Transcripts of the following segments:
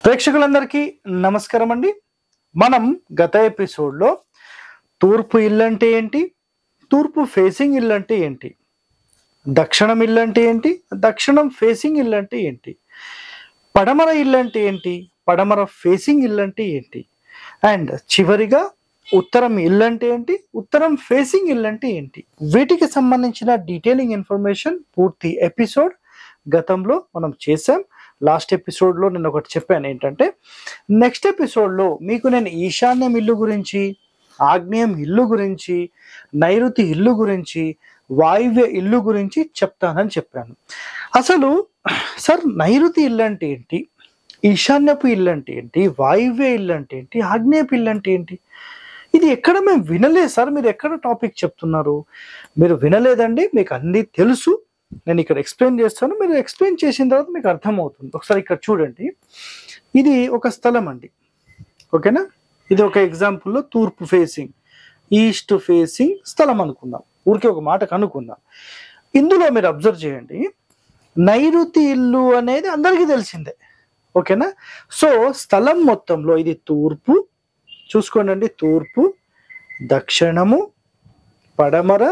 ప్రేక్షకులందరికీ నమస్కారం అండి. మనం గత ఎపిసోడ్లో తూర్పు ఇల్లు అంటే ఏంటి, తూర్పు ఫేసింగ్ ఇల్లు అంటే ఏంటి, దక్షిణం ఇల్లు అంటే ఏంటి, దక్షిణం ఫేసింగ్ ఇల్లు అంటే ఏంటి, పడమర ఇల్లు అంటే ఏంటి, పడమర ఫేసింగ్ ఇల్లు అంటే ఏంటి, అండ్ చివరిగా ఉత్తరం ఇల్లు అంటే ఏంటి, ఉత్తరం ఫేసింగ్ ఇల్లు అంటే ఏంటి, వీటికి సంబంధించిన డీటెయిలింగ్ ఇన్ఫర్మేషన్ పూర్తి ఎపిసోడ్ గతంలో మనం చేసాం. లాస్ట్ ఎపిసోడ్లో నేను ఒకటి చెప్పాను ఏంటంటే, నెక్స్ట్ ఎపిసోడ్లో మీకు నేను ఈశాన్యం ఇల్లు గురించి, ఆగ్నేయం ఇల్లు గురించి, నైరుతి ఇల్లు గురించి, వాయువ్య ఇల్లు గురించి చెప్తానని చెప్పాను. అసలు సార్ నైరుతి ఇల్లు అంటే ఏంటి, ఈశాన్యపు ఇల్లు అంటే ఏంటి, వాయువ్య ఇల్లు అంటే ఏంటి, ఆగ్నేయపు ఇల్లు అంటే ఏంటి, ఇది ఎక్కడ మేము వినలేదు సార్, మీరు ఎక్కడ టాపిక్ చెప్తున్నారు, మీరు వినలేదండి, మీకు అన్నీ తెలుసు. నేను ఇక్కడ ఎక్స్ప్లెయిన్ చేస్తాను, మీరు ఎక్స్ప్లెయిన్ చేసిన తర్వాత మీకు అర్థమవుతుంది. ఒకసారి ఇక్కడ చూడండి, ఇది ఒక స్థలం అండి, ఓకేనా. ఇది ఒక ఎగ్జాంపుల్లో తూర్పు ఫేసింగ్, ఈస్ట్ ఫేసింగ్ స్థలం అనుకుందాం, ఊరికే ఒక మాటకు అనుకుందాం. ఇందులో మీరు అబ్జర్వ్ చేయండి, నైరుతి ఇల్లు అనేది అందరికీ తెలిసిందే, ఓకేనా. సో స్థలం మొత్తంలో ఇది తూర్పు, చూసుకోండి, తూర్పు, దక్షిణము, పడమర,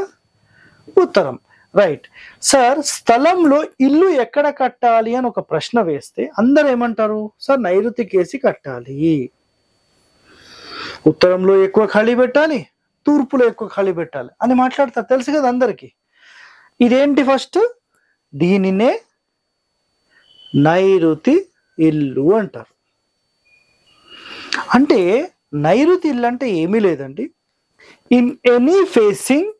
ఉత్తరం. రైట్ సార్, స్థలంలో ఇల్లు ఎక్కడ కట్టాలి అని ఒక ప్రశ్న వేస్తే అందరు ఏమంటారు, సార్ నైరుతి కేసి కట్టాలి, ఉత్తరంలో ఎక్కువ ఖాళీ పెట్టాలి, తూర్పులో ఎక్కువ ఖాళీ పెట్టాలి అని మాట్లాడతారు, తెలుసు కదా అందరికి. ఇదేంటి ఫస్ట్, దీనినే నైరుతి ఇల్లు అంటారు. అంటే నైరుతి ఇల్లు అంటే ఏమీ లేదండి, ఇన్ ఎనీ ఫేసింగ్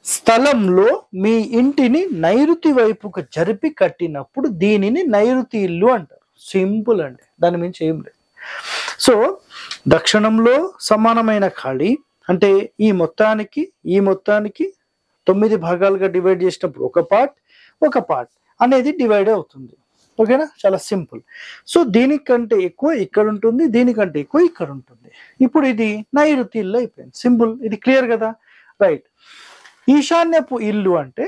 స్థలంలో మీ ఇంటిని నైరుతి వైపుకు జరిపి కట్టినప్పుడు దీనిని నైరుతి ఇల్లు అంటారు. సింపుల్ అండి, దాని మించి ఏం లేదు. సో దక్షిణంలో సమానమైన ఖాళీ అంటే ఈ మొత్తానికి 9 భాగాలుగా డివైడ్ చేసినప్పుడు ఒక పార్ట్ అనేది డివైడ్ అవుతుంది, ఓకేనా. చాలా సింపుల్. సో దీనికంటే ఎక్కువ ఇక్కడ ఉంటుంది, దీనికంటే ఎక్కువ ఇక్కడ ఉంటుంది. ఇప్పుడు ఇది నైరుతి ఇల్లు అయిపోయింది, సింపుల్. ఇది క్లియర్ కదా, రైట్. ఈశాన్యపు ఇల్లు అంటే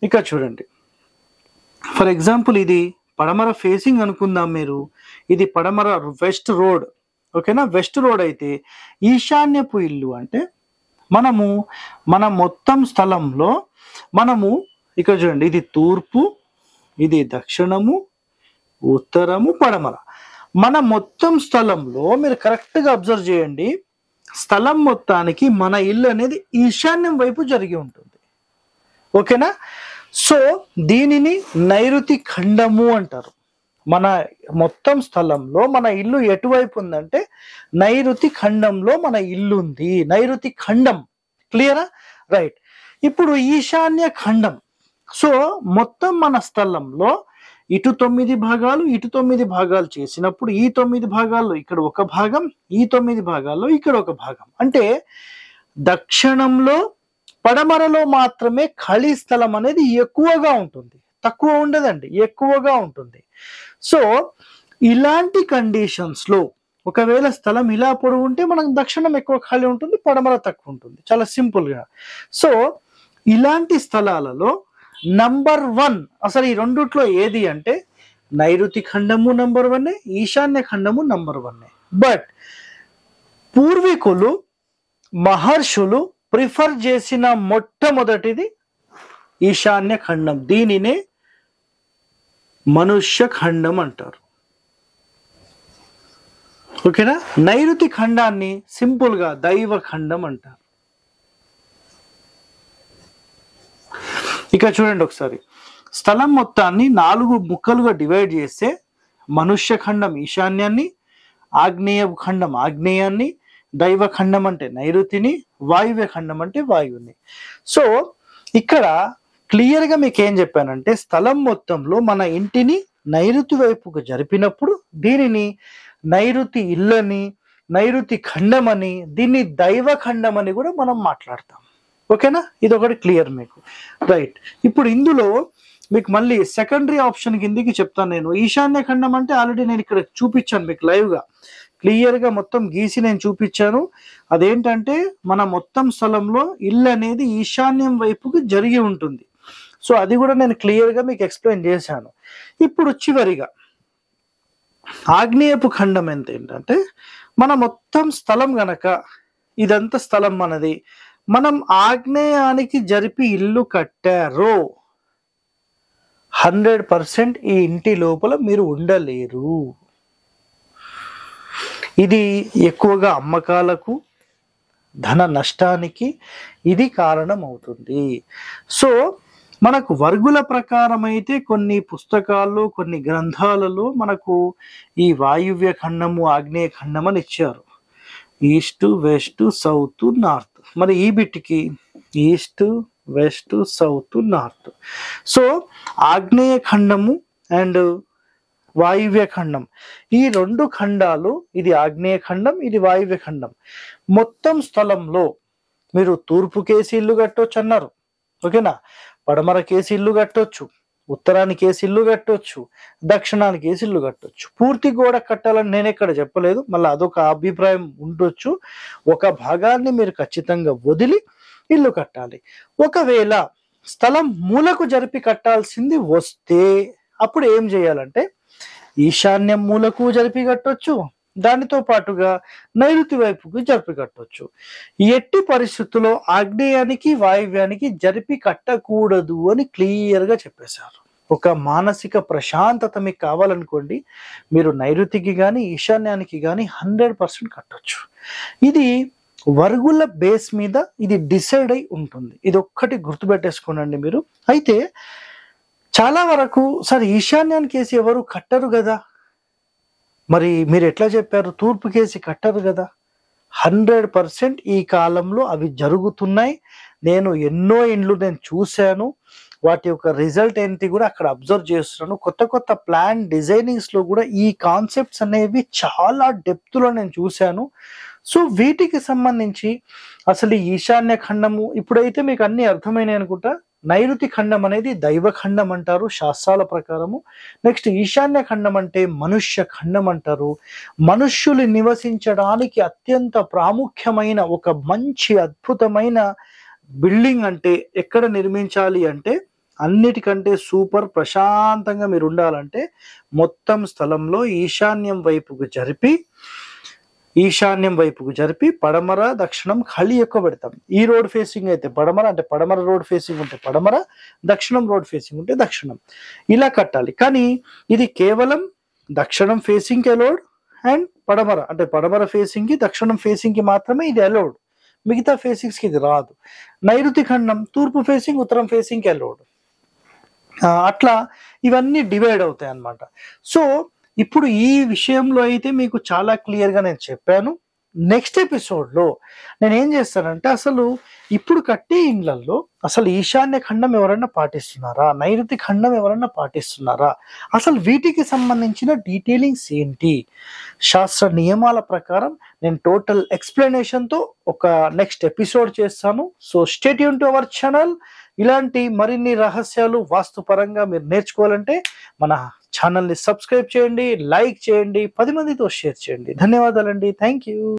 ఇక్కడ చూడండి, ఫర్ ఎగ్జాంపుల్ ఇది పడమర ఫేసింగ్ అనుకుందాం మీరు, ఇది పడమర వెస్ట్ రోడ్, ఓకేనా. వెస్ట్ రోడ్ అయితే ఈశాన్యపు ఇల్లు అంటే మన మొత్తం స్థలంలో మనము ఇక్కడ చూడండి, ఇది తూర్పు, ఇది దక్షిణము, ఉత్తరము, పడమర. మన మొత్తం స్థలంలో మీరు కరెక్ట్గా అబ్జర్వ్ చేయండి, స్థలం మొత్తానికి మన ఇల్లు అనేది ఈశాన్యం వైపు జరిగి ఉంటుంది, ఓకేనా. సో దీనిని నైరుతి ఖండము అంటారు. మన మొత్తం స్థలంలో మన ఇల్లు ఎటువైపు ఉందంటే నైరుతి ఖండంలో మన ఇల్లు ఉంది, నైరుతి ఖండం. క్లియరా, రైట్. ఇప్పుడు ఈశాన్య ఖండం. సో మొత్తం మన స్థలంలో ఇటు 9 భాగాలు, ఇటు 9 భాగాలు చేసినప్పుడు ఈ 9 భాగాల్లో ఇక్కడ ఒక భాగం, ఈ 9 భాగాల్లో ఇక్కడ ఒక భాగం. అంటే దక్షిణంలో పడమరలో మాత్రమే ఖాళీ స్థలం అనేది ఎక్కువగా ఉంటుంది, తక్కువ ఉండదండి, ఎక్కువగా ఉంటుంది. సో ఇలాంటి కండిషన్స్ లో ఒకవేళ స్థలం ఇలా పొడవు ఉంటే మనకు దక్షిణం ఎక్కువ ఖాళీ ఉంటుంది, పడమర తక్కువ ఉంటుంది, చాలా సింపుల్ గా. సో ఇలాంటి స్థలాలలో నంబర్ 1 అసలు ఈ రెండిట్లో ఏది అంటే నైరుతి ఖండము నంబర్ 1, ఈశాన్య ఖండము నంబర్ 1. బట్ పూర్వీకులు మహర్షులు ప్రిఫర్ చేసిన మొట్టమొదటిది ఈశాన్య ఖండం, దీనినే మనుష్య ఖండం అంటారు, ఓకేనా. నైరుతి ఖండాన్ని సింపుల్ గా దైవ ఖండం అంటారు. ఇక చూడండి ఒకసారి, స్థలం మొత్తాన్ని 4 ముక్కలుగా డివైడ్ చేస్తే మనుష్య ఖండం ఈశాన్యాన్ని, ఆగ్నేయ ఖండం ఆగ్నేయాన్ని, దైవ ఖండం అంటే నైరుతిని, వాయువ్య ఖండం అంటే వాయువుని. సో ఇక్కడ క్లియర్ గా మీకు ఏం చెప్పానంటే, స్థలం మొత్తంలో మన ఇంటిని నైరుతి వైపుకు జరిపినప్పుడు దీనిని నైరుతి ఇల్లని, నైరుతి ఖండం అని, దీన్ని దైవ ఖండం అని కూడా మనం మాట్లాడతాం, ఓకేనా. ఇది ఒకటి క్లియర్ మీకు, రైట్. ఇప్పుడు ఇందులో మీకు మళ్ళీ సెకండరీ ఆప్షన్ కిందికి చెప్తాను నేను. ఈశాన్య ఖండం అంటే ఆల్రెడీ నేను ఇక్కడ చూపించాను మీకు లైవ్ గా, క్లియర్ గా మొత్తం గీసి నేను చూపించాను. అదేంటంటే మన మొత్తం స్థలంలో ఇల్లు అనేది ఈశాన్యం వైపుకి జరిగి ఉంటుంది. సో అది కూడా నేను క్లియర్ గా మీకు ఎక్స్ప్లెయిన్ చేశాను. ఇప్పుడు చివరిగా ఆగ్నేయపు ఖండం ఎంత ఏంటంటే మన మొత్తం స్థలం గనక ఇదంతా స్థలం మనది, మనం ఆగ్నేయానికి జరిపి ఇల్లు కట్టారో 100% ఈ ఇంటి లోపల మీరు ఉండలేరు. ఇది ఎక్కువగా అమ్మకాలకు, ధన నష్టానికి ఇది కారణం అవుతుంది. సో మనకు వర్గుల ప్రకారం అయితే కొన్ని పుస్తకాల్లో, కొన్ని గ్రంథాలలో మనకు ఈ వాయువ్య ఖండము, ఆగ్నేయ ఖండం అని ఇచ్చారు. East, west, south, north. మరి ఈ బిట్కి east, west, south, north. So ఆగ్నేయ ఖండము అండ్ వాయువ్య ఖండం, ఈ రెండు ఖండాలు, ఇది ఆగ్నేయ ఖండం, ఇది వాయువ్య ఖండం. మొత్తం స్థలంలో మీరు తూర్పు కేసి ఇల్లు కట్టొచ్చు అన్నారు, ఓకేనా? పడమర కేసి ఇల్లు కట్టొచ్చు, ఉత్తరానికి వేసి ఇల్లు కట్టొచ్చు, దక్షిణానికి వేసి ఇల్లు కట్టొచ్చు. పూర్తి గోడ కట్టాలని నేను ఎక్కడ చెప్పలేదు, మళ్ళీ అదొక అభిప్రాయం ఉండొచ్చు. ఒక భాగాన్ని మీరు ఖచ్చితంగా వదిలి ఇల్లు కట్టాలి. ఒకవేళ స్థలం మూలకు జరిపి కట్టాల్సింది వస్తే అప్పుడు ఏం చేయాలంటే ఈశాన్యం మూలకు జరిపి కట్టొచ్చు, దానితో పాటుగా నైరుతి వైపుకి జరిపి కట్టొచ్చు. ఎట్టి పరిస్థితుల్లో ఆగ్నేయానికి వాయువ్యానికి జరిపి కట్టకూడదు అని క్లియర్గా చెప్పేశారు. ఒక మానసిక ప్రశాంతత మీకు కావాలనుకోండి, మీరు నైరుతికి కానీ ఈశాన్యానికి కానీ 100% కట్టొచ్చు. ఇది వర్గుల బేస్ మీద ఇది డిసైడ్ అయి ఉంటుంది. ఇది ఒక్కటి గుర్తుపెట్టేసుకోనండి మీరు. అయితే చాలా వరకు సార్ ఈశాన్యానికి వేసి ఎవరు కట్టరు కదా, మరి మీరు ఎట్లా చెప్పారు తూర్పు కేసి కట్టరు కదా? 100% ఈ కాలంలో అవి జరుగుతున్నాయి. నేను ఎన్నో ఇండ్లు నేను చూశాను, వాటి యొక్క రిజల్ట్ ఏంటి కూడా అక్కడ అబ్జర్వ్ చేస్తున్నాను. కొత్త కొత్త ప్లాన్ డిజైనింగ్స్లో కూడా ఈ కాన్సెప్ట్స్ అనేవి చాలా డెప్త్లో నేను చూశాను. సో వీటికి సంబంధించి అసలు ఈశాన్య ఖండము ఇప్పుడైతే మీకు అన్ని అర్థమైనాయి అనుకుంటా. నైరుతి ఖండం అనేది దైవ ఖండం అంటారు శాస్త్రాల ప్రకారము. నెక్స్ట్ ఈశాన్య ఖండం అంటే మనుష్య ఖండం అంటారు. మనుష్యులు నివసించడానికి అత్యంత ప్రాముఖ్యమైన ఒక మంచి అద్భుతమైన బిల్డింగ్ అంటే ఎక్కడ నిర్మించాలి అంటే అన్నిటికంటే సూపర్ ప్రశాంతంగా మీరు ఉండాలంటే మొత్తం స్థలంలో ఈశాన్యం వైపుకు జరిపి పడమర దక్షిణం ఖాళీ ఎక్కువ పెడతాం. ఈ రోడ్ ఫేసింగ్ అయితే పడమర, అంటే పడమర రోడ్ ఫేసింగ్ ఉంటే పడమర, దక్షిణం రోడ్ ఫేసింగ్ ఉంటే దక్షిణం, ఇలా కట్టాలి. కానీ ఇది కేవలం దక్షిణం ఫేసింగ్ అలౌడ్ అండ్ పడమర, అంటే పడమర ఫేసింగ్ కి దక్షిణం ఫేసింగ్ కి మాత్రమే ఇది అలౌడ్, మిగతా ఫేసింగ్స్ కి ఇది రాదు. నైరుతి ఖండం తూర్పు ఫేసింగ్ ఉత్తరం ఫేసింగ్ కి అలౌడ్. అట్లా ఇవన్నీ డివైడ్ అవుతాయి అన్నమాట. సో ఇప్పుడు ఈ విషయంలో అయితే మీకు చాలా క్లియర్గా నేను చెప్పాను. నెక్స్ట్ ఎపిసోడ్లో నేను ఏం చేస్తానంటే అసలు ఇప్పుడు కట్టే ఇండ్లల్లో అసలు ఈశాన్య ఖండం ఎవరన్నా పాటిస్తున్నారా, నైరుతి ఖండం ఎవరన్నా పాటిస్తున్నారా, అసలు వీటికి సంబంధించిన డీటెయిలింగ్స్ ఏంటి, శాస్త్ర నియమాల ప్రకారం నేను టోటల్ ఎక్స్ప్లెనేషన్తో ఒక నెక్స్ట్ ఎపిసోడ్ చేస్తాను. So stay tune to our channel. ఇలాంటి మరిన్ని రహస్యాలు వాస్తుపరంగా మీరు నేర్చుకోవాలంటే మన ఛానల్ని సబ్స్క్రైబ్ చేయండి, లైక్ చేయండి, 10 మందితో షేర్ చేయండి. ధన్యవాదాలండి. Thank you.